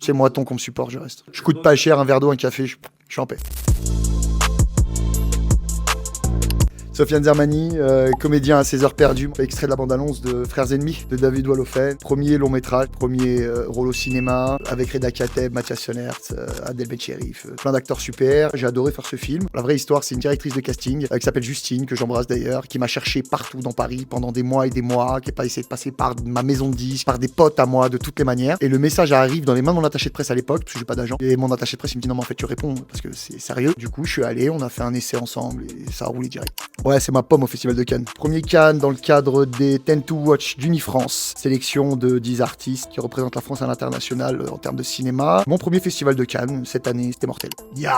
C'est moi ton qu'on me supporte, je reste. Je coûte pas cher, un verre d'eau, un café, je suis en paix. Sofiane Zermani, comédien à ses heures perdues, extrait de la bande-annonce de Frères Ennemis de David Wolofen. Premier long métrage, premier rôle au cinéma, avec Reda Kateb, Mathias Schoenaerts, Adel Bencherif, plein d'acteurs super. J'ai adoré faire ce film. La vraie histoire, c'est une directrice de casting qui s'appelle Justine, que j'embrasse d'ailleurs, qui m'a cherché partout dans Paris pendant des mois et des mois, qui a pas essayé de passer par ma maison de disques, par des potes à moi, de toutes les manières. Et le message arrive dans les mains de mon attaché de presse à l'époque, parce que j'ai pas d'agent. Et mon attaché de presse, il me dit non, mais en fait, tu réponds, parce que c'est sérieux. Du coup, je suis allé, on a fait un essai ensemble et ça a roulé direct. Ouais, c'est ma pomme au Festival de Cannes. Premier Cannes dans le cadre des 10 to Watch d'Unifrance. Sélection de 10 artistes qui représentent la France à l'international en termes de cinéma. Mon premier festival de Cannes, cette année, c'était mortel. Ya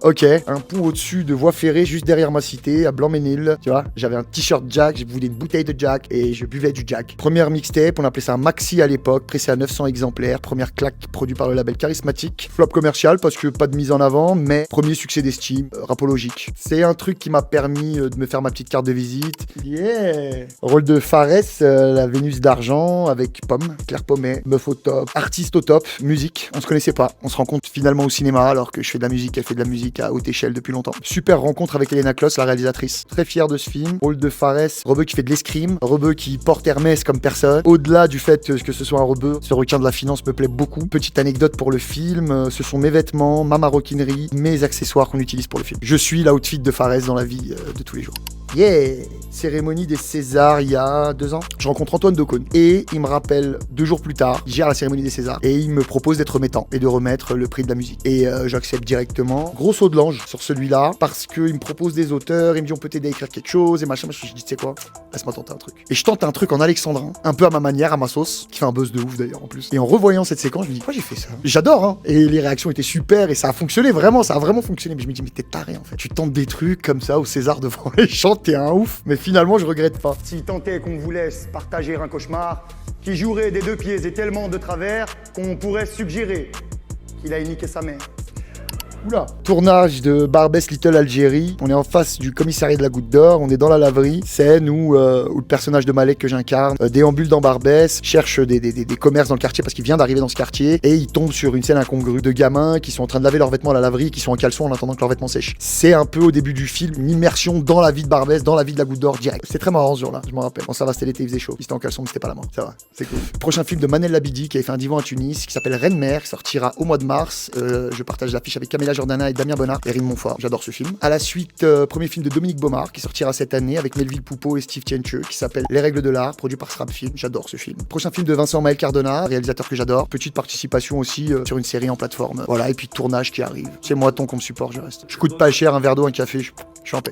Ok, un pont au-dessus de voie ferrée juste derrière ma cité, à Blanc-Ménil. Tu vois, j'avais un t-shirt Jack, je voulais une bouteille de Jack et je buvais du Jack. Première mixtape, on appelait ça un maxi à l'époque, pressé à 900 exemplaires. Première claque produit par le label Charismatique. Flop commercial parce que pas de mise en avant, mais premier succès d'estime, rapologique. C'est un truc qui m'a permis de me faire ma petite carte de visite. Yeah. Rôle de Fares, la Vénus d'argent, avec Pomme, Claire Pommet, meuf au top, artiste au top, musique. On se connaissait pas. On se rencontre finalement au cinéma alors que je fais de la musique, elle fait de la musique à haute échelle depuis longtemps. Super rencontre avec Elena Kloss, la réalisatrice. Très fier de ce film. Rôle de Fares, rebeu qui fait de l'escrime, rebeu qui porte Hermès comme personne. Au-delà du fait que ce soit un rebeu, ce requin de la finance me plaît beaucoup. Petite anecdote pour le film, ce sont mes vêtements, ma maroquinerie, mes accessoires qu'on utilise pour le film. Je suis l'outfit de Fares dans la vie de tous les jours. Yeah! Cérémonie des Césars il y a 2 ans. Je rencontre Antoine Decaune et il me rappelle 2 jours plus tard, il gère la cérémonie des Césars et il me propose d'être mettant et de remettre le prix de la musique. Et j'accepte directement. Gros saut de l'ange sur celui-là parce qu'il me propose des auteurs, il me dit on peut t'aider à écrire quelque chose et machin. Je dis tu sais quoi? Laisse-moi tenter un truc. Et je tente un truc en alexandrin, un peu à ma manière, à ma sauce, qui fait un buzz de ouf d'ailleurs en plus. Et en revoyant cette séquence, je me dis pourquoi j'ai fait ça? J'adore hein. Et les réactions étaient super et ça a fonctionné vraiment, ça a vraiment fonctionné. Mais je me dis mais t'es taré en fait. Tu tentes des trucs comme ça au César devant les gens, t'es un ouf. Mais finalement je regrette pas. Si tant est qu'on vous laisse partager un cauchemar qui jouerait des 2 pieds et tellement de travers qu'on pourrait suggérer qu'il a niqué sa mère. Oula. Tournage de Barbès Little Algérie. On est en face du commissariat de la Goutte d'Or. On est dans la laverie. Scène où le personnage de Malek que j'incarne déambule dans Barbès, cherche des commerces dans le quartier parce qu'il vient d'arriver dans ce quartier et il tombe sur une scène incongrue de gamins qui sont en train de laver leurs vêtements à la laverie, qui sont en caleçon en attendant que leurs vêtements sèchent. C'est un peu au début du film une immersion dans la vie de Barbès, dans la vie de la Goutte d'Or direct. C'est très marrant ce jour-là, je m'en rappelle. Bon, ça va, c'était l'été, il faisait chaud. Il était en caleçon, mais c'était pas la main. Ça va, c'est cool. Prochain film de Manel Labidi qui avait fait un divan à Tunis qui s'appelle Reine Mère, qui sortira au mois de mars. Je partage l'affiche avec Camélia Jordana et Damien Bonnard et Rine Montfort. J'adore ce film. À la suite, premier film de Dominique Baumard qui sortira cette année avec Melville Poupeau et Steve Tiencheux qui s'appelle Les Règles de l'Art, produit par Srap Film. J'adore ce film. Prochain film de Vincent Maël Cardona, réalisateur que j'adore. Petite participation aussi sur une série en plateforme. Voilà, et puis tournage qui arrive. C'est moi ton qu'on me supporte, je reste. Je coûte pas cher, un verre d'eau, un café, je suis en paix.